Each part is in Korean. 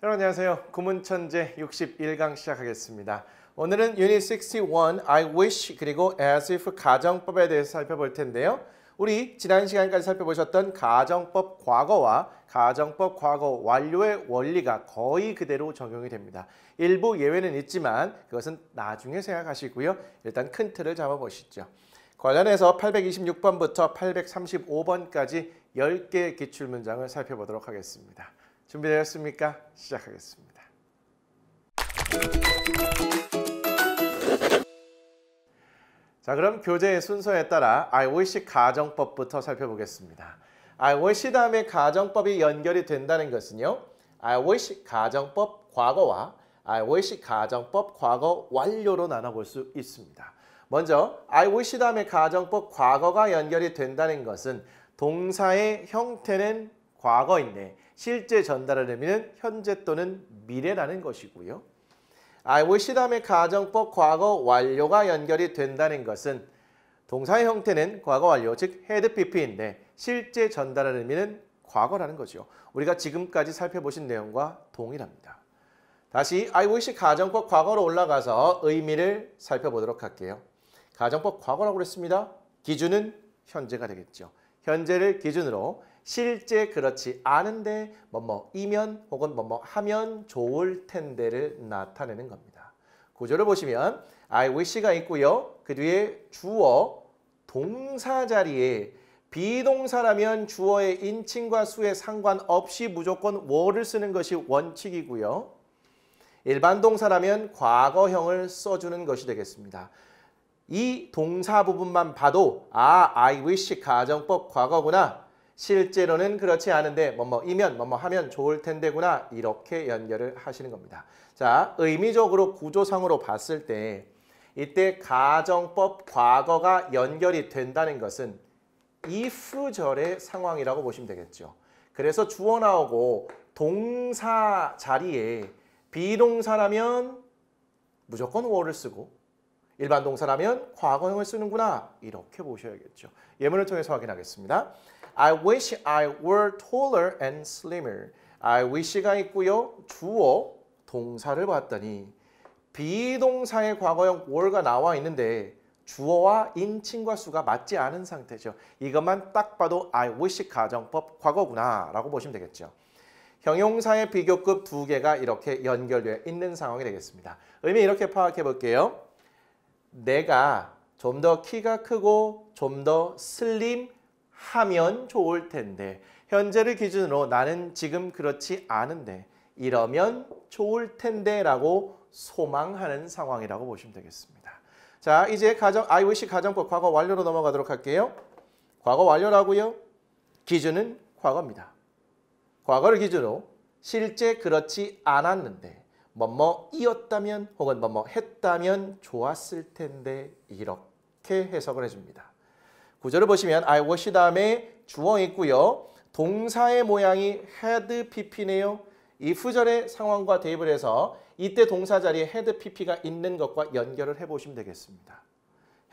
여러분 안녕하세요. 구문천재 61강 시작하겠습니다. 오늘은 유닛 61 I wish 그리고 as if 가정법에 대해서 살펴볼 텐데요. 우리 지난 시간까지 살펴보셨던 가정법 과거와 가정법 과거 완료의 원리가 거의 그대로 적용이 됩니다. 일부 예외는 있지만 그것은 나중에 생각하시고요. 일단 큰 틀을 잡아보시죠. 관련해서 826번부터 835번까지 10개의 기출문장을 살펴보도록 하겠습니다. 준비되셨습니까? 시작하겠습니다. 자, 그럼 교재의 순서에 따라 I wish 가정법부터 살펴보겠습니다. I wish 다음에 가정법이 연결이 된다는 것은요. I wish 가정법 과거와 I wish 가정법 과거 완료로 나눠볼 수 있습니다. 먼저 I wish 다음에 가정법 과거가 연결이 된다는 것은 동사의 형태는 과거인데 실제 전달을 의미는 현재 또는 미래라는 것이고요. I wish 다음에 가정법 과거 완료가 연결이 된다는 것은 동사의 형태는 과거 완료, 즉 had pp인데 실제 전달을 의미는 과거라는 거죠. 우리가 지금까지 살펴보신 내용과 동일합니다. 다시 I wish 가정법 과거로 올라가서 의미를 살펴보도록 할게요. 가정법 과거라고 그랬습니다. 기준은 현재가 되겠죠. 현재를 기준으로 실제 그렇지 않은데 뭐뭐이면 혹은 뭐뭐 하면 좋을 텐데를 나타내는 겁니다. 구조를 보시면 I wish가 있고요. 그 뒤에 주어, 동사 자리에 비동사라면 주어의 인칭과 수에 상관없이 무조건 were를 쓰는 것이 원칙이고요. 일반 동사라면 과거형을 써주는 것이 되겠습니다. 이 동사 부분만 봐도 I wish 가정법 과거구나. 실제로는 그렇지 않은데 뭐뭐이면 뭐뭐하면 좋을 텐데구나. 이렇게 연결을 하시는 겁니다. 자, 의미적으로 구조상으로 봤을 때 이때 가정법 과거가 연결이 된다는 것은 if절의 상황이라고 보시면 되겠죠. 그래서 주어 나오고 동사 자리에 비동사라면 무조건 were를 쓰고 일반 동사라면 과거형을 쓰는구나. 이렇게 보셔야겠죠. 예문을 통해서 확인하겠습니다. I wish I were taller and slimmer. I wish가 있고요. 주어, 동사를 봤더니 비동사의 과거형 were가 나와 있는데 주어와 인칭과 수가 맞지 않은 상태죠. 이것만 딱 봐도 I wish 가정법 과거구나 라고 보시면 되겠죠. 형용사의 비교급 두 개가 이렇게 연결되어 있는 상황이 되겠습니다. 의미 이렇게 파악해 볼게요. 내가 좀 더 키가 크고 좀 더 슬림하면 좋을 텐데 현재를 기준으로 나는 지금 그렇지 않은데 이러면 좋을 텐데 라고 소망하는 상황이라고 보시면 되겠습니다. 자, 이제 I wish 가정법 과거 완료로 넘어가도록 할게요. 과거 완료라고요. 기준은 과거입니다. 과거를 기준으로 실제 그렇지 않았는데 뭐뭐이었다면 혹은 뭐뭐 했다면 좋았을 텐데 이렇게 해석을 해줍니다. 구조를 보시면 I wish 다음에 주어 있고요. 동사의 모양이 had pp네요. if절의 상황과 대입을 해서 이때 동사 자리에 had pp가 있는 것과 연결을 해보시면 되겠습니다.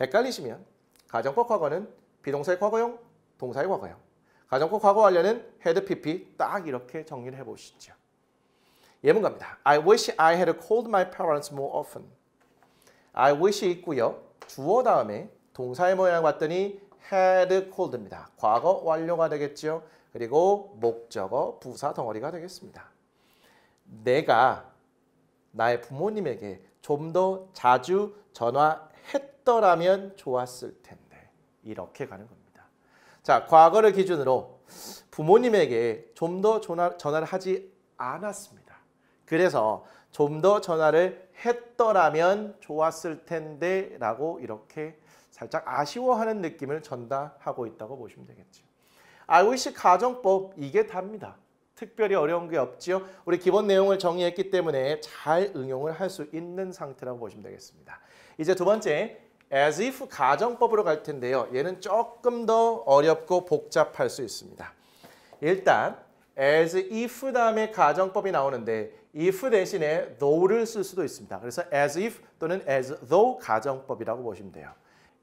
헷갈리시면 가정법 과거는 비동사의 과거형, 동사의 과거형. 가정법 과거 완료는 had pp 딱 이렇게 정리를 해보시죠. 예문 갑니다. I wish I had called my parents more often. I wish 있고요. 주어 다음에 동사의 모양 봤더니 had called입니다. 과거 완료가 되겠죠. 그리고 목적어 부사 덩어리가 되겠습니다. 내가 나의 부모님에게 좀 더 자주 전화했더라면 좋았을 텐데 이렇게 가는 겁니다. 자, 과거를 기준으로 부모님에게 좀 더 전화를 하지 않았습니다. 그래서 좀 더 전화를 했더라면 좋았을 텐데 라고 이렇게 살짝 아쉬워하는 느낌을 전달하고 있다고 보시면 되겠죠. I wish 가정법 이게 답니다. 특별히 어려운 게 없지요. 우리 기본 내용을 정리했기 때문에 잘 응용을 할 수 있는 상태라고 보시면 되겠습니다. 이제 두 번째 as if 가정법으로 갈 텐데요. 얘는 조금 더 어렵고 복잡할 수 있습니다. 일단 as if 다음에 가정법이 나오는데 if 대신에 though를 쓸 수도 있습니다. 그래서 as if 또는 as though 가정법이라고 보시면 돼요.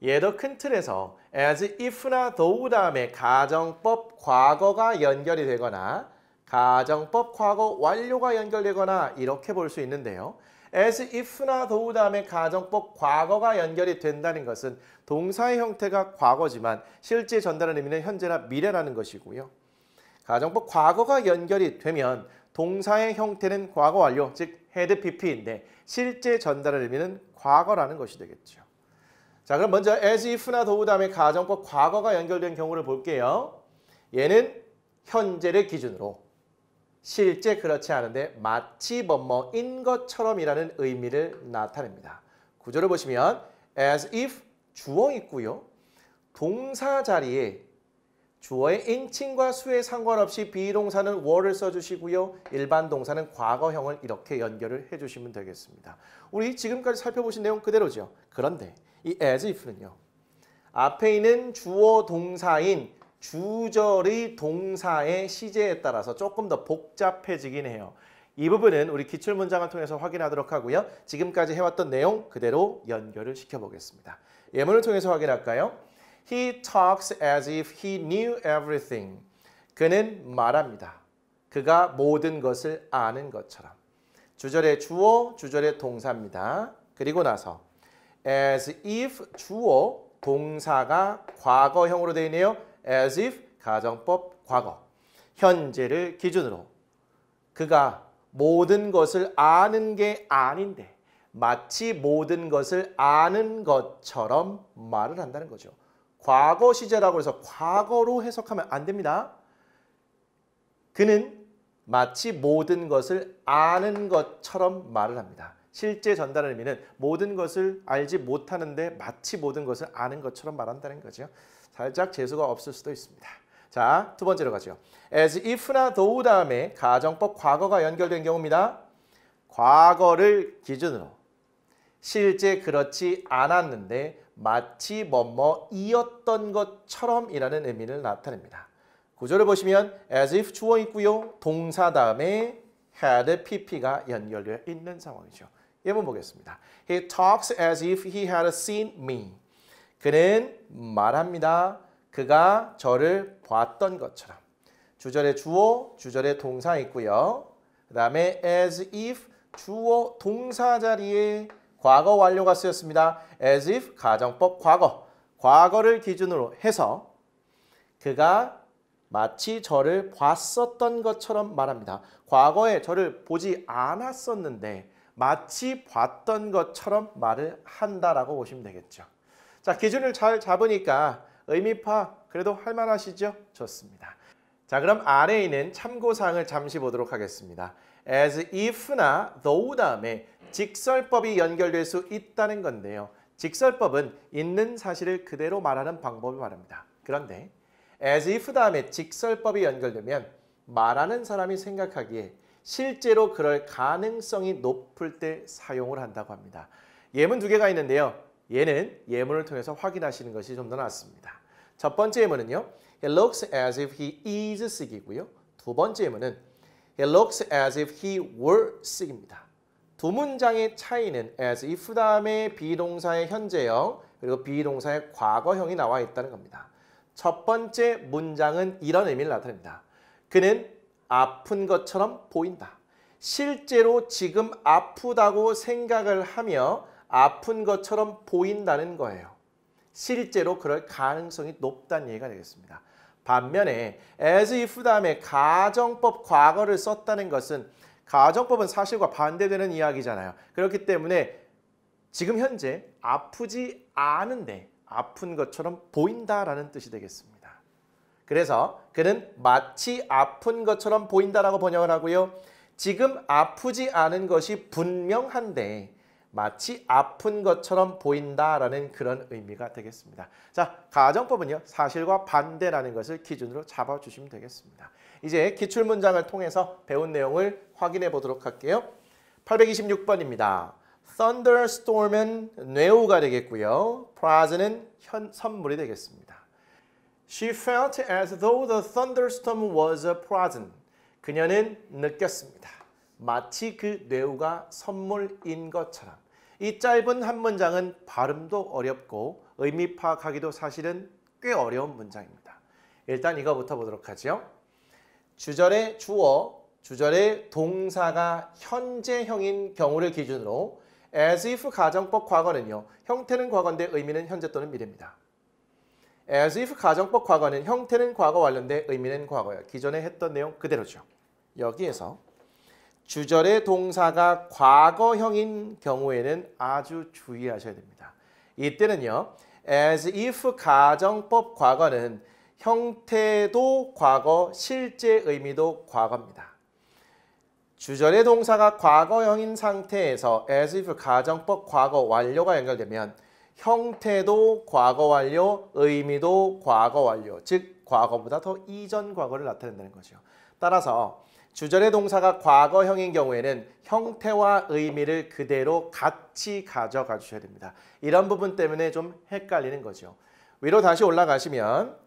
얘도 큰 틀에서 as if나 though 다음에 가정법 과거가 연결이 되거나 가정법 과거 완료가 연결되거나 이렇게 볼 수 있는데요. as if나 though 다음에 가정법 과거가 연결이 된다는 것은 동사의 형태가 과거지만 실제 전달하는 의미는 현재나 미래라는 것이고요. 가정법 과거가 연결이 되면 동사의 형태는 과거 완료, 즉 had pp인데 실제 전달하는 의미는 과거라는 것이 되겠죠. 자, 그럼 먼저 as if나 though 다음에 가정법 과거가 연결된 경우를 볼게요. 얘는 현재를 기준으로 실제 그렇지 않은데 마치 뭐뭐인 것처럼이라는 의미를 나타냅니다. 구조를 보시면 as if 주어 있고요. 동사 자리에 주어의 인칭과 수에 상관없이 비동사는 were를 써주시고요. 일반 동사는 과거형을 이렇게 연결을 해주시면 되겠습니다. 우리 지금까지 살펴보신 내용 그대로죠. 그런데 이 as if는요. 앞에 있는 주어 동사인 주절의 동사의 시제에 따라서 조금 더 복잡해지긴 해요. 이 부분은 우리 기출문장을 통해서 확인하도록 하고요. 지금까지 해왔던 내용 그대로 연결을 시켜보겠습니다. 예문을 통해서 확인할까요? He talks as if he knew everything. 그는 말합니다. 그가 모든 것을 아는 것처럼. 주절의 주어, 주절의 동사입니다. 그리고 나서 as if 주어, 동사가 과거형으로 되어 있네요. as if 가정법 과거. 현재를 기준으로 그가 모든 것을 아는 게 아닌데 마치 모든 것을 아는 것처럼 말을 한다는 거죠. 과거 시제라고 해서 과거로 해석하면 안 됩니다. 그는 마치 모든 것을 아는 것처럼 말을 합니다. 실제 전달하는 의미는 모든 것을 알지 못하는데 마치 모든 것을 아는 것처럼 말한다는 거죠. 살짝 재수가 없을 수도 있습니다. 자, 두 번째로 가죠. as if나 though 다음에 가정법 과거가 연결된 경우입니다. 과거를 기준으로 실제 그렇지 않았는데 마치 뭐뭐이었던 것처럼이라는 의미를 나타냅니다. 구조를 보시면 as if 주어 있고요. 동사 다음에 had pp가 연결되어 있는 상황이죠. 예문 보겠습니다. He talks as if he had seen me. 그는 말합니다. 그가 저를 봤던 것처럼. 주절의 주어, 주절의 동사 있고요. 그 다음에 as if 주어 동사 자리에 과거 완료가 쓰였습니다. as if 가정법 과거. 과거를 기준으로 해서 그가 마치 저를 봤었던 것처럼 말합니다. 과거에 저를 보지 않았었는데 마치 봤던 것처럼 말을 한다라고 보시면 되겠죠. 자, 기준을 잘 잡으니까 의미 파악 그래도 할만하시죠? 좋습니다. 자, 그럼 아래에 있는 참고사항을 잠시 보도록 하겠습니다. as if나 though 다음에 직설법이 연결될 수 있다는 건데요. 직설법은 있는 사실을 그대로 말하는 방법을 말합니다. 그런데 as if 다음에 직설법이 연결되면 말하는 사람이 생각하기에 실제로 그럴 가능성이 높을 때 사용을 한다고 합니다. 예문 두 개가 있는데요. 얘는 예문을 통해서 확인하시는 것이 좀 더 낫습니다. 첫 번째 예문은요. He looks as if he is sick이고요. 두 번째 예문은 He looks as if he were sick입니다. 두 문장의 차이는 as if 다음에 비동사의 현재형 그리고 비동사의 과거형이 나와 있다는 겁니다. 첫 번째 문장은 이런 의미를 나타냅니다. 그는 아픈 것처럼 보인다. 실제로 지금 아프다고 생각을 하며 아픈 것처럼 보인다는 거예요. 실제로 그럴 가능성이 높다는 얘기가 되겠습니다. 반면에 as if 다음에 가정법 과거를 썼다는 것은 가정법은 사실과 반대되는 이야기잖아요. 그렇기 때문에 지금 현재 아프지 않은데 아픈 것처럼 보인다라는 뜻이 되겠습니다. 그래서 그는 마치 아픈 것처럼 보인다라고 번역을 하고요. 지금 아프지 않은 것이 분명한데 마치 아픈 것처럼 보인다라는 그런 의미가 되겠습니다. 자, 가정법은요. 사실과 반대라는 것을 기준으로 잡아주시면 되겠습니다. 이제 기출문장을 통해서 배운 내용을 확인해 보도록 할게요. 826번입니다. Thunderstorm은 뇌우가 되겠고요. Prize는 선물이 되겠습니다. She felt as though the thunderstorm was a present. 그녀는 느꼈습니다. 마치 그 뇌우가 선물인 것처럼. 이 짧은 한 문장은 발음도 어렵고 의미 파악하기도 사실은 꽤 어려운 문장입니다. 일단 이거부터 보도록 하죠. 주절의 주어, 주절의 동사가 현재형인 경우를 기준으로 as if 가정법 과거는요. 형태는 과거인데 의미는 현재 또는 미래입니다. as if 가정법 과거는 형태는 과거 완료인데 의미는 과거예요. 기존에 했던 내용 그대로죠. 여기에서 주절의 동사가 과거형인 경우에는 아주 주의하셔야 됩니다. 이때는요. as if 가정법 과거는 형태도 과거, 실제 의미도 과거입니다. 주절의 동사가 과거형인 상태에서 as if 가정법 과거 완료가 연결되면 형태도 과거 완료, 의미도 과거 완료, 즉 과거보다 더 이전 과거를 나타낸다는 거죠. 따라서 주절의 동사가 과거형인 경우에는 형태와 의미를 그대로 같이 가져가 주셔야 됩니다. 이런 부분 때문에 좀 헷갈리는 거죠. 위로 다시 올라가시면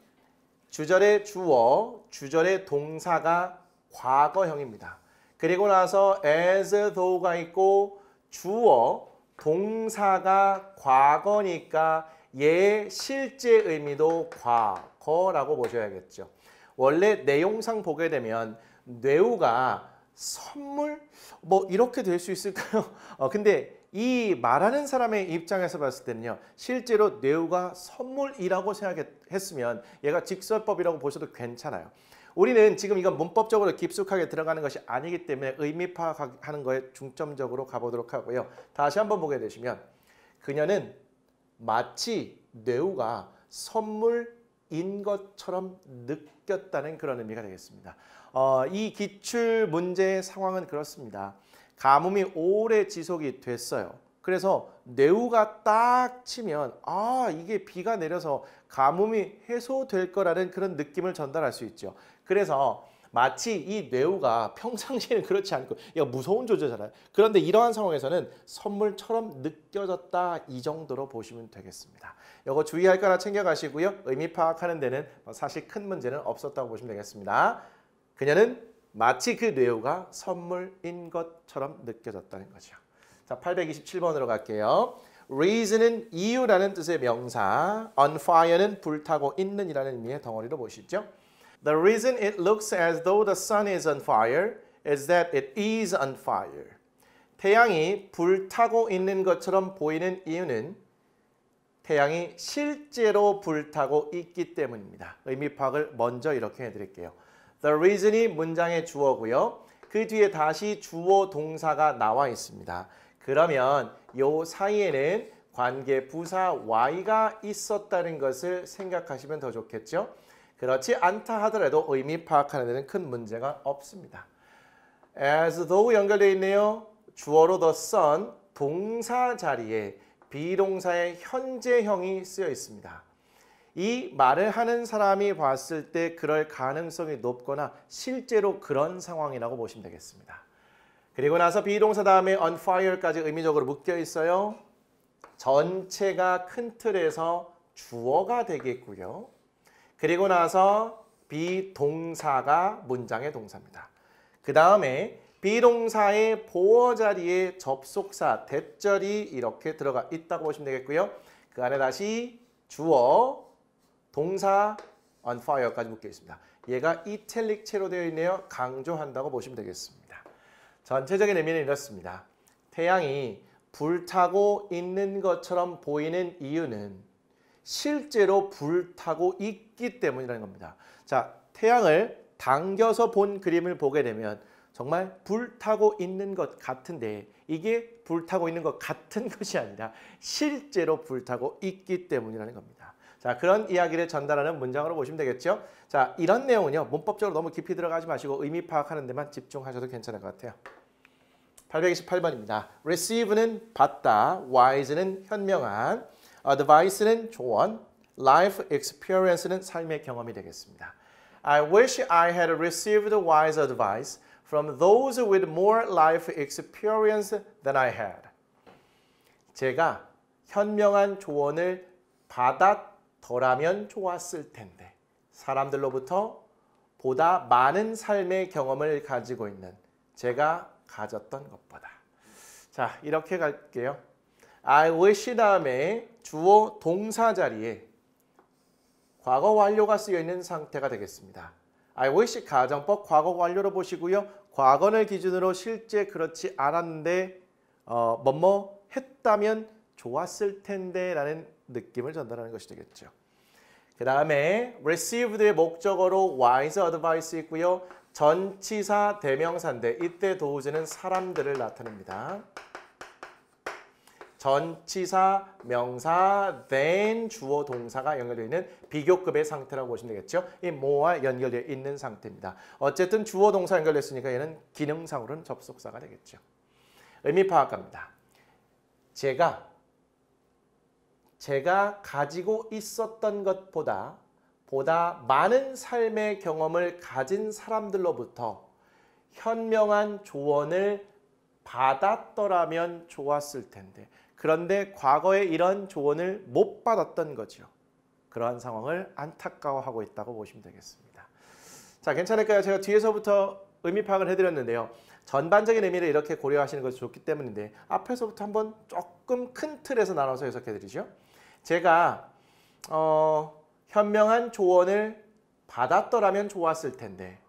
주절의 주어, 주절의 동사가 과거형입니다. 그리고 나서 as though가 있고 주어, 동사가 과거니까 얘 실제 의미도 과거라고 보셔야겠죠. 원래 내용상 보게 되면 뇌우가 선물? 뭐 이렇게 될 수 있을까요? 근데 이 말하는 사람의 입장에서 봤을 때는요. 실제로 뇌우가 선물이라고 생각했으면 얘가 직설법이라고 보셔도 괜찮아요. 우리는 지금 이건 문법적으로 깊숙하게 들어가는 것이 아니기 때문에 의미 파악하는 거에 중점적으로 가보도록 하고요. 다시 한번 보게 되시면 그녀는 마치 뇌우가 선물인 것처럼 느꼈다는 그런 의미가 되겠습니다. 이 기출 문제의 상황은 그렇습니다. 가뭄이 오래 지속이 됐어요. 그래서 뇌우가 딱 치면 이게 비가 내려서 가뭄이 해소될 거라는 그런 느낌을 전달할 수 있죠. 그래서 마치 이 뇌우가 평상시에는 그렇지 않고 얘가 무서운 존재잖아요. 그런데 이러한 상황에서는 선물처럼 느껴졌다 이 정도로 보시면 되겠습니다. 이거 주의할 거 하나 챙겨가시고요. 의미 파악하는 데는 사실 큰 문제는 없었다고 보시면 되겠습니다. 그녀는 마치 그 뇌우가 선물인 것처럼 느껴졌다는 거죠. 자, 827번으로 갈게요. reason은 이유라는 뜻의 명사, on fire는 불타고 있는 이라는 의미의 덩어리로 보시죠. The reason it looks as though the sun is on fire is that it is on fire. 태양이 불타고 있는 것처럼 보이는 이유는 태양이 실제로 불타고 있기 때문입니다. 의미 파악을 먼저 이렇게 해드릴게요. The reason이 문장의 주어고요. 그 뒤에 다시 주어 동사가 나와 있습니다. 그러면 요 사이에는 관계 부사 y가 있었다는 것을 생각하시면 더 좋겠죠. 그렇지 않다 하더라도 의미 파악하는 데는 큰 문제가 없습니다. as though 연결되어 있네요. 주어로 the sun, 동사 자리에 비동사의 현재형이 쓰여 있습니다. 이 말을 하는 사람이 봤을 때 그럴 가능성이 높거나 실제로 그런 상황이라고 보시면 되겠습니다. 그리고 나서 비동사 다음에 on fire까지 의미적으로 묶여 있어요. 전체가 큰 틀에서 주어가 되겠고요. 그리고 나서 비동사가 문장의 동사입니다. 그 다음에 비동사의 보어 자리에 접속사, 대절이 이렇게 들어가 있다고 보시면 되겠고요. 그 안에 다시 주어, 동사, on fire까지 묶여 있습니다. 얘가 이탈릭체로 되어 있네요. 강조한다고 보시면 되겠습니다. 전체적인 의미는 이렇습니다. 태양이 불타고 있는 것처럼 보이는 이유는 실제로 불타고 있기 때문이라는 겁니다. 자, 태양을 당겨서 본 그림을 보게 되면 정말 불타고 있는 것 같은데 이게 불타고 있는 것 같은 것이 아니라 실제로 불타고 있기 때문이라는 겁니다. 자, 그런 이야기를 전달하는 문장으로 보시면 되겠죠. 자, 이런 내용은요. 문법적으로 너무 깊이 들어가지 마시고 의미 파악하는 데만 집중하셔도 괜찮을 것 같아요. 828번입니다. receive는 받다, wise는 현명한, advice는 조언, life experience는 삶의 경험이 되겠습니다. I wish I had received wise advice from those with more life experience than I had. 제가 현명한 조언을 받았더라면 좋았을 텐데 사람들로부터 보다 많은 삶의 경험을 가지고 있는 제가 가졌던 것보다. 자, 이렇게 갈게요. I wish 다음에 주어 동사 자리에 과거 완료가 쓰여 있는 상태가 되겠습니다. I wish 가정법 과거 완료로 보시고요. 과거를 기준으로 실제 그렇지 않았는데 뭐뭐 했다면 좋았을 텐데 라는 느낌을 전달하는 것이 되겠죠. 그 다음에 received의 목적어로 wise advice 있고요. 전치사 대명사인데 이때 도우즈는 사람들을 나타냅니다. 전치사, 명사, then 주어, 동사가 연결되어 있는 비교급의 상태라고 보시면 되겠죠. 이 뭐와 연결되어 있는 상태입니다. 어쨌든 주어, 동사 연결됐으니까 얘는 기능상으로는 접속사가 되겠죠. 의미 파악합니다. 제가 가지고 있었던 것보다 많은 삶의 경험을 가진 사람들로부터 현명한 조언을 받았더라면 좋았을 텐데 그런데 과거에 이런 조언을 못 받았던 거죠. 그러한 상황을 안타까워하고 있다고 보시면 되겠습니다. 자, 괜찮을까요? 제가 뒤에서부터 의미 파악을 해드렸는데요. 전반적인 의미를 이렇게 고려하시는 것이 좋기 때문인데 앞에서부터 한번 조금 큰 틀에서 나눠서 해석해드리죠. 제가 현명한 조언을 받았더라면 좋았을 텐데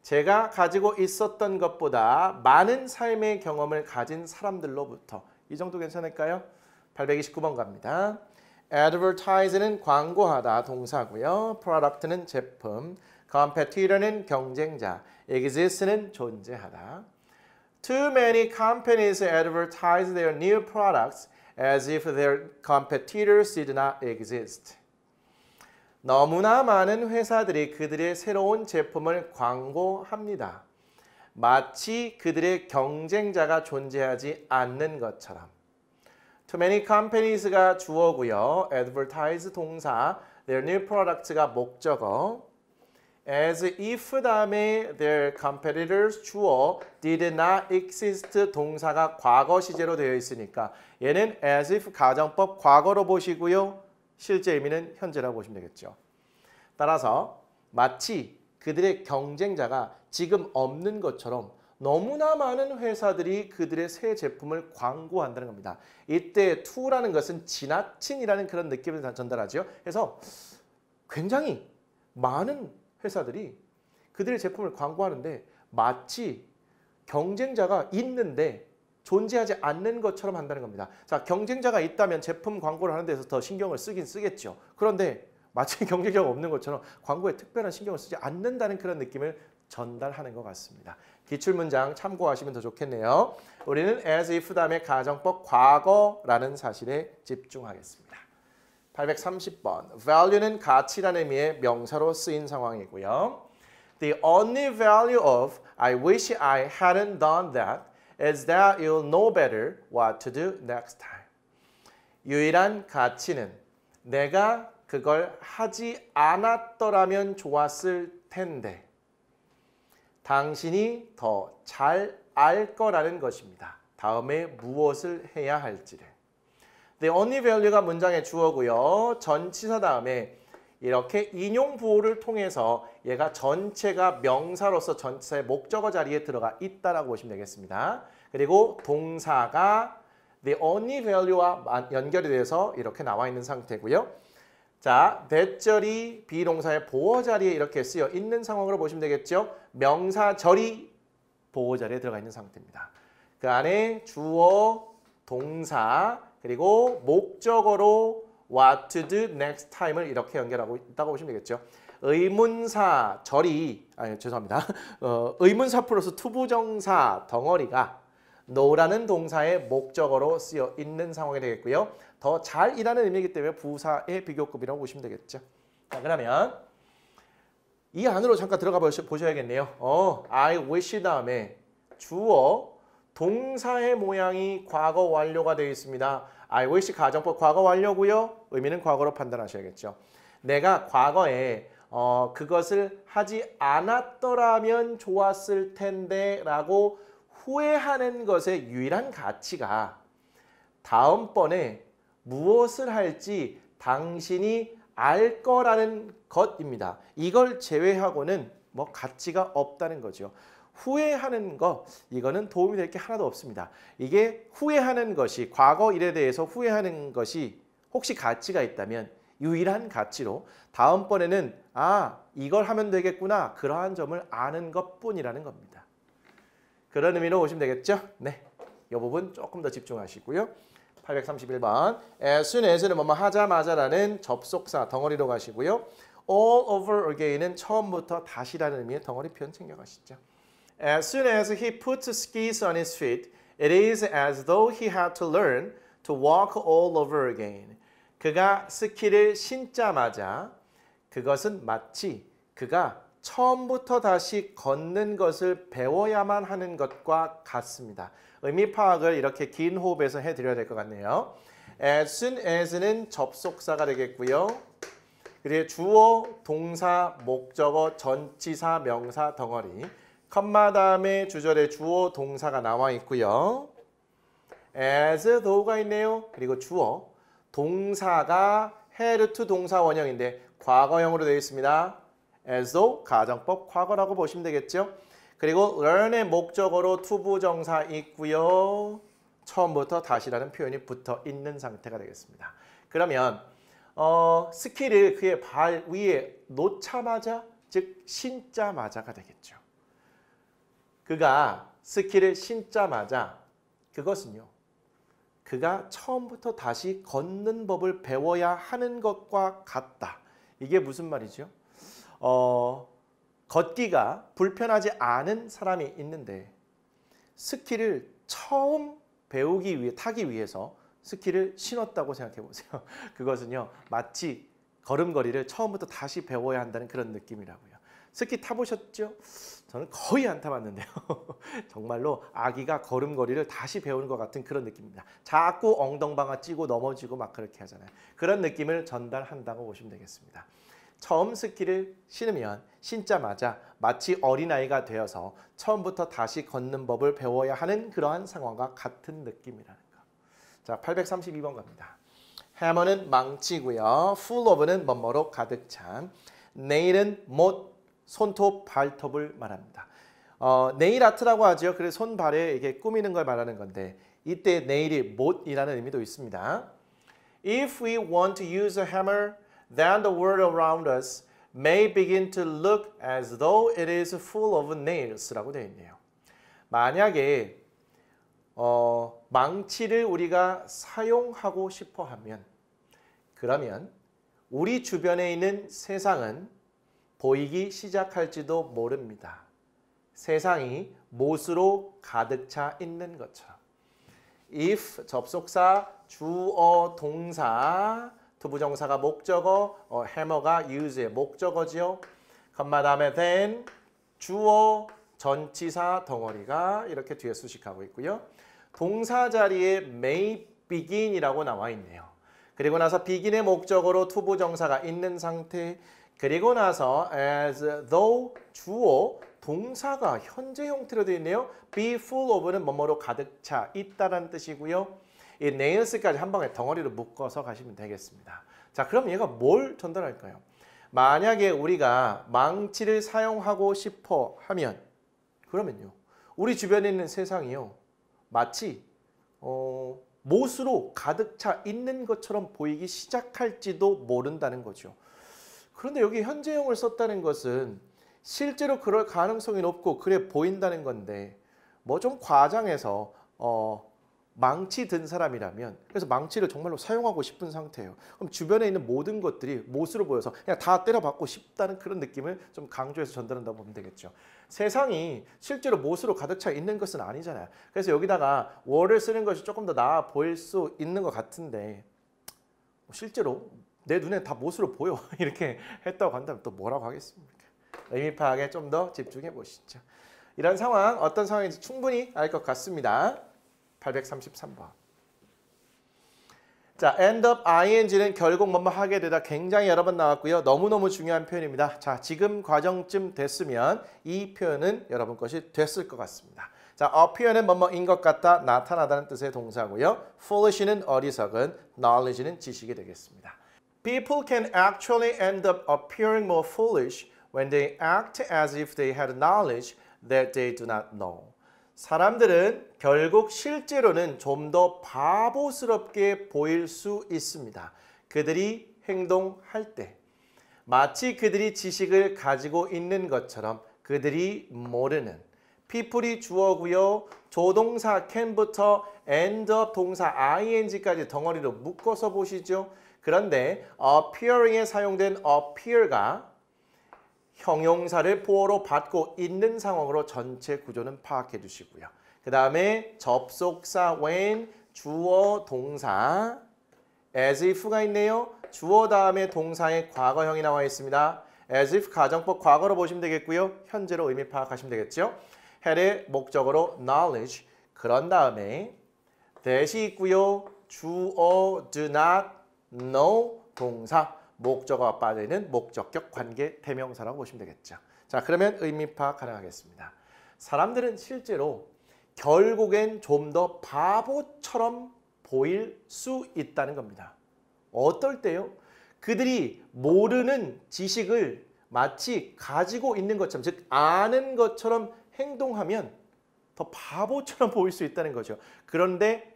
제가 가지고 있었던 것보다 많은 삶의 경험을 가진 사람들로부터 이 정도 괜찮을까요? 829번 갑니다. advertise는 광고하다 동사고요. product는 제품, competitor는 경쟁자, exist는 존재하다. Too many companies advertise their new products as if their competitors did not exist. 너무나 많은 회사들이 그들의 새로운 제품을 광고합니다. 마치 그들의 경쟁자가 존재하지 않는 것처럼. Too many companies가 주어고요. advertise 동사, their new products가 목적어. as if 다음에 their competitors 주어, did not exist 동사가 과거 시제로 되어 있으니까 얘는 as if 가정법 과거로 보시고요. 실제 의미는 현재라고 보시면 되겠죠. 따라서 마치 그들의 경쟁자가 지금 없는 것처럼 너무나 많은 회사들이 그들의 새 제품을 광고한다는 겁니다. 이때 to라는 것은 지나친이라는 그런 느낌을 전달하죠. 그래서 굉장히 많은 회사들이 그들의 제품을 광고하는데 마치 경쟁자가 있는데 존재하지 않는 것처럼 한다는 겁니다. 자, 경쟁자가 있다면 제품 광고를 하는 데서 더 신경을 쓰긴 쓰겠죠. 그런데 마치 경쟁자가 없는 것처럼 광고에 특별한 신경을 쓰지 않는다는 그런 느낌을 전달하는 것 같습니다. 기출문장 참고하시면 더 좋겠네요. 우리는 as if 다음에 가정법 과거라는 사실에 집중하겠습니다. 830번. value는 가치라는 의미의 명사로 쓰인 상황이고요. The only value of I wish I hadn't done that is that you'll know better what to do next time. 유일한 가치는 내가 그걸 하지 않았더라면 좋았을 텐데 당신이 더 잘 알 거라는 것입니다. 다음에 무엇을 해야 할지를. The only value가 문장의 주어고요. 전치사 다음에 이렇게 인용 부호를 통해서 얘가 전체가 명사로서 전치사의 목적어 자리에 들어가 있다라고 보시면 되겠습니다. 그리고 동사가 the only value와 연결이 돼서 이렇게 나와 있는 상태고요. 자, 대절이 비동사의 보어 자리에 이렇게 쓰여 있는 상황으로 보시면 되겠죠. 명사절이 보어 자리에 들어가 있는 상태입니다. 그 안에 주어, 동사, 그리고 목적어로 what to do next time을 이렇게 연결하고 있다고 보시면 되겠죠. 의문사 절이 죄송합니다. 의문사 플러스 투부정사 덩어리가 know라는 동사의 목적어로 쓰여 있는 상황이 되겠고요. 더 잘이라는 의미이기 때문에 부사의 비교급이라고 보시면 되겠죠. 자, 그러면 이 안으로 잠깐 들어가 보셔야겠네요. I wish 다음에 주어 동사의 모양이 과거 완료가 되어 있습니다. I wish 가정법 과거 완료고요. 의미는 과거로 판단하셔야겠죠. 내가 과거에 그것을 하지 않았더라면 좋았을 텐데 라고 후회하는 것의 유일한 가치가 다음번에 무엇을 할지 당신이 알 거라는 것입니다. 이걸 제외하고는 뭐 가치가 없다는 거죠. 후회하는 거 이거는 도움이 될 게 하나도 없습니다. 이게 후회하는 것이 과거 일에 대해서 후회하는 것이 혹시 가치가 있다면 유일한 가치로 다음번에는 이걸 하면 되겠구나. 그러한 점을 아는 것뿐이라는 겁니다. 그런 의미로 보시면 되겠죠? 네, 이 부분 조금 더 집중하시고요. 831번 as soon as는 뭐뭐 하자마자라는 접속사 덩어리로 가시고요. all over again은 처음부터 다시라는 의미의 덩어리 표현 챙겨가시죠. As soon as he put skis on his feet, it is as though he had to learn to walk all over again. 그가 스키를 신자마자 그것은 마치 그가 처음부터 다시 걷는 것을 배워야만 하는 것과 같습니다. 의미 파악을 이렇게 긴 호흡에서 해드려야 될 것 같네요. As soon as는 접속사가 되겠고요. 그리고 주어, 동사, 목적어, 전치사, 명사 덩어리. 컴마 다음에 주절에 주어, 동사가 나와 있고요. as though가 있네요. 그리고 주어, 동사가 had to 동사 원형인데 과거형으로 되어 있습니다. as though 가정법 과거라고 보시면 되겠죠. 그리고 learn의 목적어로 to 부정사 있고요. 처음부터 다시라는 표현이 붙어 있는 상태가 되겠습니다. 그러면 스키를 그의 발 위에 놓자마자 즉 신자마자가 되겠죠. 그가 스키를 신자마자 그것은요. 그가 처음부터 다시 걷는 법을 배워야 하는 것과 같다. 이게 무슨 말이죠? 걷기가 불편하지 않은 사람이 있는데 스키를 처음 배우기 위해 타기 위해서 스키를 신었다고 생각해 보세요. 그것은요. 마치 걸음걸이를 처음부터 다시 배워야 한다는 그런 느낌이라고요. 스키 타보셨죠? 저는 거의 안 타봤는데요. 정말로 아기가 걸음걸이를 다시 배우는 것 같은 그런 느낌입니다. 자꾸 엉덩방아 찌고 넘어지고 막 그렇게 하잖아요. 그런 느낌을 전달한다고 보시면 되겠습니다. 처음 스키를 신으면 신자마자 마치 어린아이가 되어서 처음부터 다시 걷는 법을 배워야 하는 그러한 상황과 같은 느낌이라는 거. 자, 832번 갑니다. hammer는 망치고요. full of는 뭐뭐로 가득 찬. nail은 못, 손톱, 발톱을 말합니다. 네일 아트라고 하죠. 그래서 손발에 이게 꾸미는 걸 말하는 건데 이때 네일이 못이라는 의미도 있습니다. If we want to use a hammer, then the world around us may begin to look as though it is full of nails라고 되어 있네요. 만약에 망치를 우리가 사용하고 싶어 하면 그러면 우리 주변에 있는 세상은 보이기 시작할지도 모릅니다. 세상이 못으로 가득 차 있는 것처럼. if 접속사, 주어, 동사, 부정사가 목적어, hammer가 use의 목적어지요. 컴마 다음에 then, 주어, 전치사 덩어리가 이렇게 뒤에 수식하고 있고요. 동사 자리에 may begin이라고 나와 있네요. 그리고 나서 begin의 목적어로 to 부정사가 있는 상태. 그리고 나서 as though 주어 동사가 현재 형태로 되어 있네요. be full of는 뭐뭐로 가득 차 있다라는 뜻이고요. 이 nails까지 한 방에 덩어리로 묶어서 가시면 되겠습니다. 자, 그럼 얘가 뭘 전달할까요? 만약에 우리가 망치를 사용하고 싶어 하면 그러면요. 우리 주변에 있는 세상이요. 마치 못으로 가득 차 있는 것처럼 보이기 시작할지도 모른다는 거죠. 그런데 여기 현재형을 썼다는 것은 실제로 그럴 가능성이 높고 그래 보인다는 건데 뭐 좀 과장해서 망치 든 사람이라면 그래서 망치를 정말로 사용하고 싶은 상태예요. 그럼 주변에 있는 모든 것들이 못으로 보여서 그냥 다 때려박고 싶다는 그런 느낌을 좀 강조해서 전달한다고 보면 되겠죠. 세상이 실제로 못으로 가득 차 있는 것은 아니잖아요. 그래서 여기다가 were 쓰는 것이 조금 더 나아 보일 수 있는 것 같은데 실제로 내 눈에 다 못으로 보여 이렇게 했다고 한다면 또 뭐라고 하겠습니까? 의미 파악에 좀 더 집중해 보시죠. 이런 상황 어떤 상황인지 충분히 알 것 같습니다. 833번. 자, end up ing는 결국 뭐뭐 하게 되다 굉장히 여러 번 나왔고요. 너무너무 중요한 표현입니다. 자, 지금 과정쯤 됐으면 이 표현은 여러분 것이 됐을 것 같습니다. 자, appear는 뭐뭐인 것 같다, 나타나다는 뜻의 동사고요. foolish는 어리석은, knowledge는 지식이 되겠습니다. People can actually end up appearing more foolish when they act as if they had knowledge that they do not know. 사람들은 결국 실제로는 좀 더 바보스럽게 보일 수 있습니다. 그들이 행동할 때 마치 그들이 지식을 가지고 있는 것처럼 그들이 모르는 people이 주어고요. 조동사 can부터 end of 동사 ing까지 덩어리로 묶어서 보시죠. 그런데 appearing에 사용된 appear가 형용사를 보어로 받고 있는 상황으로 전체 구조는 파악해 주시고요. 그 다음에 접속사 when, 주어, 동사, as if가 있네요. 주어 다음에 동사의 과거형이 나와 있습니다. as if 가정법 과거로 보시면 되겠고요. 현재로 의미 파악하시면 되겠죠. had의 목적어로 knowledge, 그런 다음에 that이 있고요. 주어, do not, know, 동사, 목적어가 빠져있는 목적격 관계 대명사라고 보시면 되겠죠. 자, 그러면 의미 파악 가능하겠습니다. 사람들은 실제로 결국엔 좀 더 바보처럼 보일 수 있다는 겁니다. 어떨 때요? 그들이 모르는 지식을 마치 가지고 있는 것처럼, 즉 아는 것처럼 행동하면 더 바보처럼 보일 수 있다는 거죠. 그런데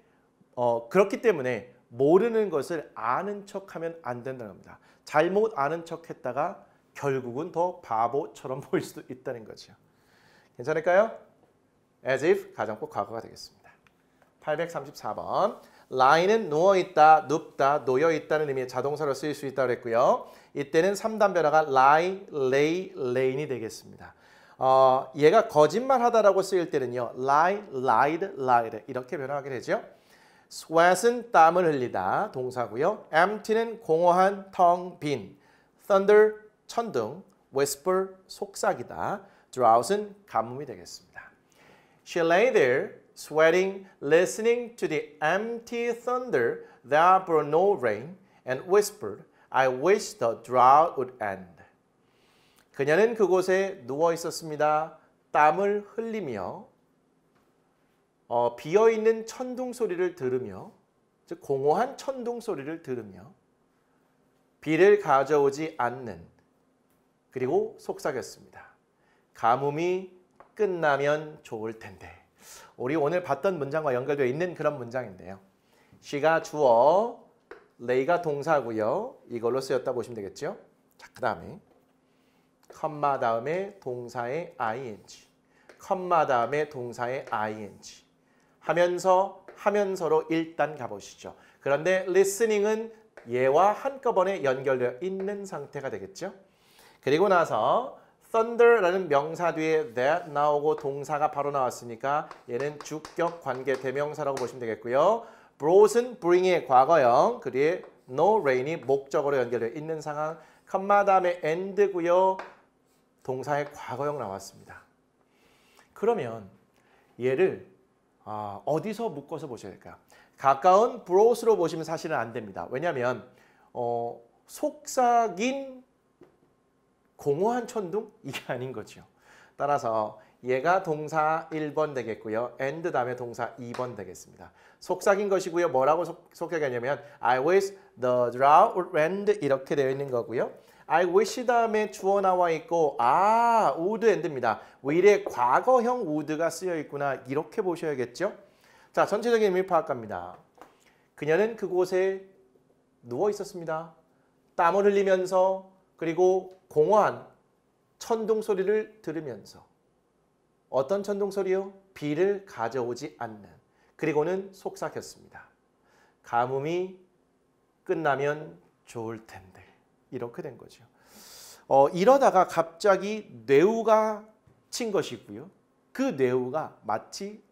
그렇기 때문에 모르는 것을 아는 척하면 안 된다는 겁니다. 잘못 아는 척했다가 결국은 더 바보처럼 보일 수도 있다는 거죠. 괜찮을까요? as if 가정법 과거가 되겠습니다. 834번. lie는 누워있다, 눕다, 놓여있다는 의미의 자동사로 쓰일 수 있다고 했고요. 이때는 3단 변화가 lie, lay, lay인이 되겠습니다. 얘가 거짓말하다라고 쓰일 때는요. lie, lied, lied 이렇게 변화하게 되죠. sweat은 땀을 흘리다 동사고요. empty는 공허한, 텅 빈. thunder, 천둥. whisper, 속삭이다. drowse는 가뭄이 되겠습니다. She lay there, sweating, listening to the empty thunder that brought no rain, and whispered, I wish the drought would end. 그녀는 그곳에 누워 있었습니다. 땀을 흘리며 비어있는 천둥 소리를 들으며, 즉 공허한 천둥 소리를 들으며 비를 가져오지 않는, 그리고 속삭였습니다. 가뭄이 끝나면 좋을 텐데. 우리 오늘 봤던 문장과 연결되어 있는 그런 문장인데요. she가 주어, lay가 동사고요. 이걸로 쓰였다 보시면 되겠죠. 자, 그 다음에 컴마 다음에 동사의 ing, 컴마 다음에 동사의 ing 하면서로 일단 가보시죠. 그런데 listening은 얘와 한꺼번에 연결되어 있는 상태가 되겠죠. 그리고 나서 thunder라는 명사 뒤에 that 나오고 동사가 바로 나왔으니까 얘는 주격 관계 대명사라고 보시면 되겠고요. brought은 bring의 과거형, 그 뒤에 no rain이 목적어로 연결되어 있는 상황, 컴마 다음에 end고요. 동사의 과거형 나왔습니다. 그러면 얘를 어디서 묶어서 보셔야 될까요? 가까운 brought로 보시면 사실은 안 됩니다. 왜냐하면 속삭인 공허한 천둥? 이게 아닌 거죠. 따라서 얘가 동사 1번 되겠고요. and 다음에 동사 2번 되겠습니다. 속삭인 것이고요. 뭐라고 속삭이냐면 I wish the drought would end 이렇게 되어 있는 거고요. I wish 다음에 주어 나와 있고 would end입니다. will의 과거형 would가 쓰여 있구나 이렇게 보셔야겠죠. 자, 전체적인 의미 파악합니다. 그녀는 그곳에 누워 있었습니다. 땀을 흘리면서 그리고 공허한 천둥 소리를 들으면서 어떤 천둥 소리요? 비를 가져오지 않는. 그리고는 속삭였습니다. 가뭄이 끝나면 좋을 텐데. 이렇게 된 거죠. 이러다가 갑자기 뇌우가 친 것이고요. 그 뇌우가 마치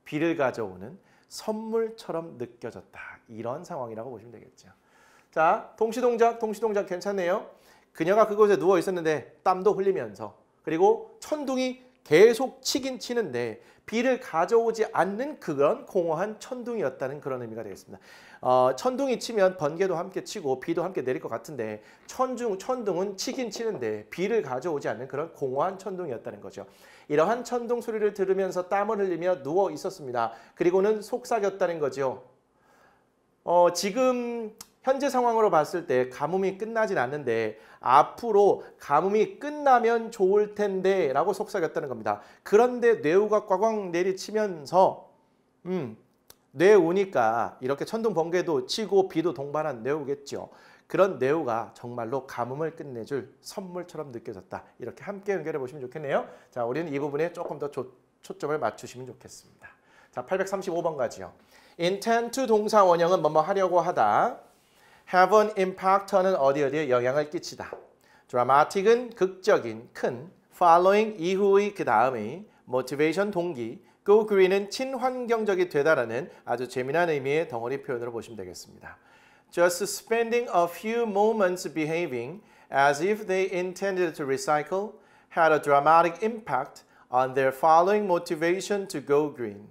비를 가져오는 선물처럼 느껴졌다. 이런 상황이라고 보시면 되겠죠. 자, 동시동작 괜찮네요. 그녀가 그곳에 누워 있었는데 땀도 흘리면서 그리고 천둥이 계속 치긴 치는데 비를 가져오지 않는 그런 공허한 천둥이었다는 그런 의미가 되겠습니다. 천둥이 치면 번개도 함께 치고 비도 함께 내릴 것 같은데 천둥은 치긴 치는데 비를 가져오지 않는 그런 공허한 천둥이었다는 거죠. 이러한 천둥 소리를 들으면서 땀을 흘리며 누워 있었습니다. 그리고는 속삭였다는 거죠. 지금 현재 상황으로 봤을 때 가뭄이 끝나진 않는데 앞으로 가뭄이 끝나면 좋을 텐데 라고 속삭였다는 겁니다. 그런데 뇌우가 꽉꽉 내리치면서 뇌우니까 이렇게 천둥 번개도 치고 비도 동반한 뇌우겠죠. 그런 내우가 정말로 가뭄을 끝내줄 선물처럼 느껴졌다. 이렇게 함께 연결해 보시면 좋겠네요. 자, 우리는 이 부분에 조금 더 초점을 맞추시면 좋겠습니다. 자, 835번 가지요. intend to 동사 원형은 뭐뭐 하려고 하다. have an impact는 어디에 영향을 끼치다. dramatic은 극적인, 큰, following 이후의 그 다음의, motivation 동기, go green은 친환경적이 되다라는 아주 재미난 의미의 덩어리 표현으로 보시면 되겠습니다. Just spending a few moments behaving as if they intended to recycle had a dramatic impact on their following motivation to go green.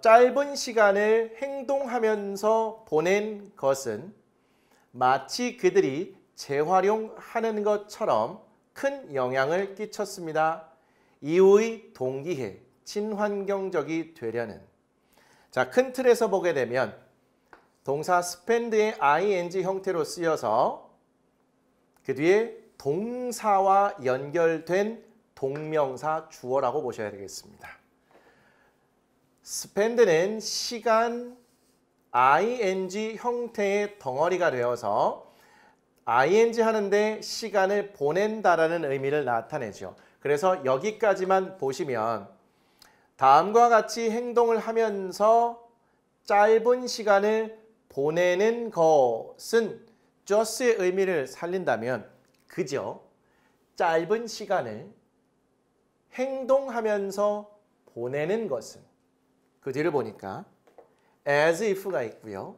짧은 시간을 행동하면서 보낸 것은 마치 그들이 재활용하는 것처럼 큰 영향을 끼쳤습니다. 이후의 동기에 친환경적이 되려는. 자, 큰 틀에서 보게 되면 동사 spend의 ing 형태로 쓰여서 그 뒤에 동사와 연결된 동명사 주어라고 보셔야 되겠습니다. spend는 시간 ing 형태의 덩어리가 되어서 ing 하는데 시간을 보낸다라는 의미를 나타내죠. 그래서 여기까지만 보시면 다음과 같이 행동을 하면서 짧은 시간을 보내는 것은 just의 의미를 살린다면 그저 짧은 시간을 행동하면서 보내는 것은 그 뒤를 보니까 as if가 있고요.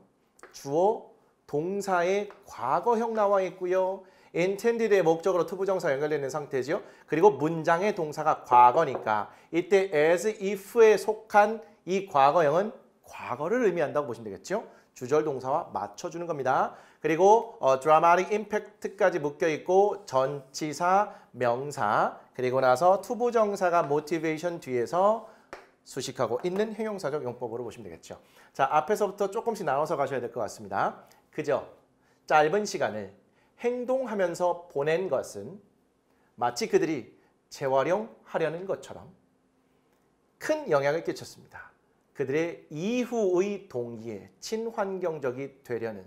주어 동사의 과거형 나와 있고요. intended의 목적으로 투부정사 연결되어 있는 상태죠. 그리고 문장의 동사가 과거니까 이때 as if에 속한 이 과거형은 과거를 의미한다고 보시면 되겠죠. 주절 동사와 맞춰주는 겁니다. 그리고 dramatic impact까지 묶여 있고 전치사, 명사, 그리고 나서 투부정사가 motivation 뒤에서 수식하고 있는 형용사적 용법으로 보시면 되겠죠. 자, 앞에서부터 조금씩 나눠서 가셔야 될 것 같습니다. 그저 짧은 시간을 행동하면서 보낸 것은 마치 그들이 재활용하려는 것처럼 큰 영향을 끼쳤습니다. 그들의 이후의 동기에 친환경적이 되려는,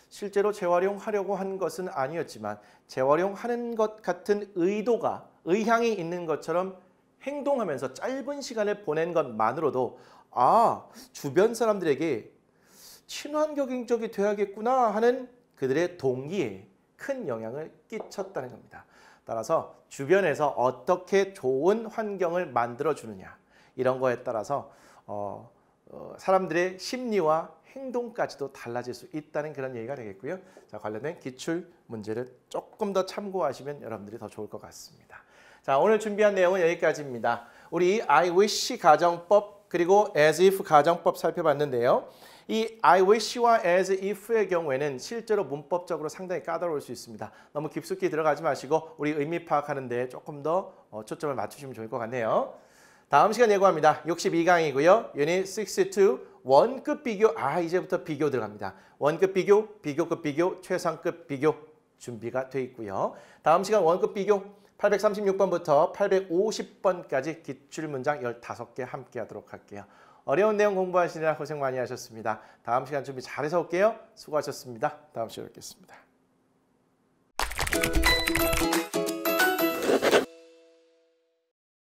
실제로 재활용하려고 한 것은 아니었지만 재활용하는 것 같은 의향이 있는 것처럼 행동하면서 짧은 시간을 보낸 것만으로도 주변 사람들에게 친환경적이 돼야겠구나 하는 그들의 동기에 큰 영향을 끼쳤다는 겁니다. 따라서 주변에서 어떻게 좋은 환경을 만들어주느냐 이런 거에 따라서 사람들의 심리와 행동까지도 달라질 수 있다는 그런 얘기가 되겠고요. 자, 관련된 기출 문제를 조금 더 참고하시면 여러분들이 더 좋을 것 같습니다. 자, 오늘 준비한 내용은 여기까지입니다. 우리 I wish 가정법 그리고 as if 가정법 살펴봤는데요. 이 I wish와 as if의 경우에는 실제로 문법적으로 상당히 까다로울 수 있습니다. 너무 깊숙이 들어가지 마시고 우리 의미 파악하는 데 조금 더 초점을 맞추시면 좋을 것 같네요. 다음 시간 예고합니다. 62강이고요. 유닛 62 원급 비교. 이제부터 비교 들어갑니다. 원급 비교, 비교급 비교, 최상급 비교 준비가 돼 있고요. 다음 시간 원급 비교 836번부터 850번까지 기출문장 15개 함께 하도록 할게요. 어려운 내용 공부하시느라 고생 많이 하셨습니다. 다음 시간 준비 잘해서 올게요. 수고하셨습니다. 다음 시간에 뵙겠습니다.